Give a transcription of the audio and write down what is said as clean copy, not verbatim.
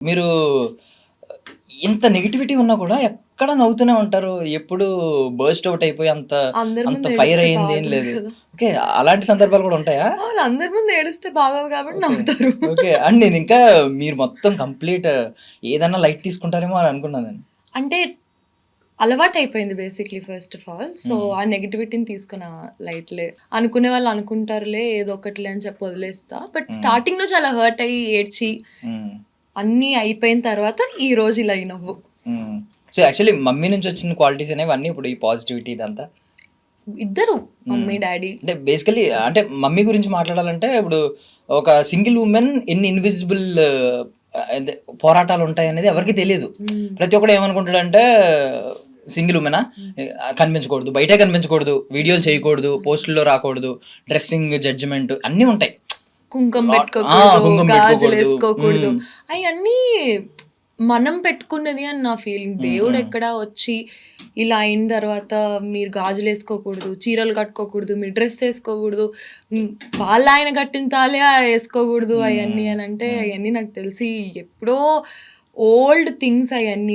మీరు ఇంత నెగటివిటీ ఉన్నా కూడా ఎక్కడ నవ్వుతూనే ఉంటారు. ఎప్పుడు బర్స్ట్ ఔట్ అయిపోయి అంత అందరి అంత ముందు ఫైర్ ఏడిస్తే అయింది ఏం బాగోదు లేదు. కదా! ఓకే. అలాంటి సందర్భాలు కూడా ఉంటాయా? అవును. అందరి ముందు ఏడిస్తే బాగోదు కాబట్టి ఓకే. నవ్వుతారు. ఓకే. అండ్ నేను ఇంకా మీరు మొత్తం కంప్లీట్ ఏదన్నా లైట్ తీసుకుంటారేమో అని అనుకున్నాను నేను. అంటే అలవాటయిపోయింది basically first of all. So, హ్మ్. ఆ నెగటివిటీని తీసుకున్నా లైట్‌లే. అనుకునే వాళ్ళు అనుకుంటారులే ఏదో ఒకటిలే అని చెప్పి వదిలేస్తా. బట్ హ్మ్. స్టార్టింగ్‌లో చాలా హర్ట్ అయ్యి, ఏడ్చి హ్మ్. అన్నీ అయిపోయిన తర్వాత ఈ రోజు ఇలా ఈ నవ్వు. హ్మ్. సో, యాక్చువల్లీ మమ్మీ నుంచి వచ్చిన క్వాలిటీస్ అనేవి అన్నీ ఇప్పుడు ఈ పాజిటివిటీ ఇదంతా. ఇద్దరు హ్మ్. Mummy, daddy. అంటే బేసికల్లీ అంటే మమ్మీ గురించి మాట్లాడాలంటే ఇప్పుడు ఒక సింగిల్ వుమెన్ ఎన్ని ఇన్విజిబుల్ అదే పోరాటాలు ఉంటాయనేది ఎవరికీ తెలీదు. హ్మ్. ప్రతి ఒక్కడు ఏమనుకుంటాడంటే సింగిల్ వుమెనా కనిపించకూడదు, బయటే కనిపించకూడదు, వీడియోలు చేయకూడదు, పోస్టుల్లో రాకూడదు, డ్రెస్సింగ్ జడ్జిమెంట్ అన్నీ ఉంటాయి. కుంకుమ ఆ! పెట్టుకోకూడదు, కుంకుమ పెట్టుకోకూడదు. గాజులేసుకోకూడదు. హ్మ్. అయన్నీ మనం పెట్టుకున్నది అని నా ఫీలింగ్. హ్మ్. హ్మ్. దేవుడెక్కడా వచ్చి ఇలా అయిన తర్వాత మీరు గాజులేసుకోకూడదు, చీరలు కట్టుకోకూడదు, మీరు డ్రెస్ ఏసుకోకూడదు, వాళ్ళాయన కట్టిన తాళే ఏసుకోకూడదు హ్మ్. అయన్నీ హ్మ్. అనంటే హ్మ్. అయన్నీ నాకు తెలిసి ఎప్పుడో ఓల్డ్ థింగ్స్ అయన్నీ.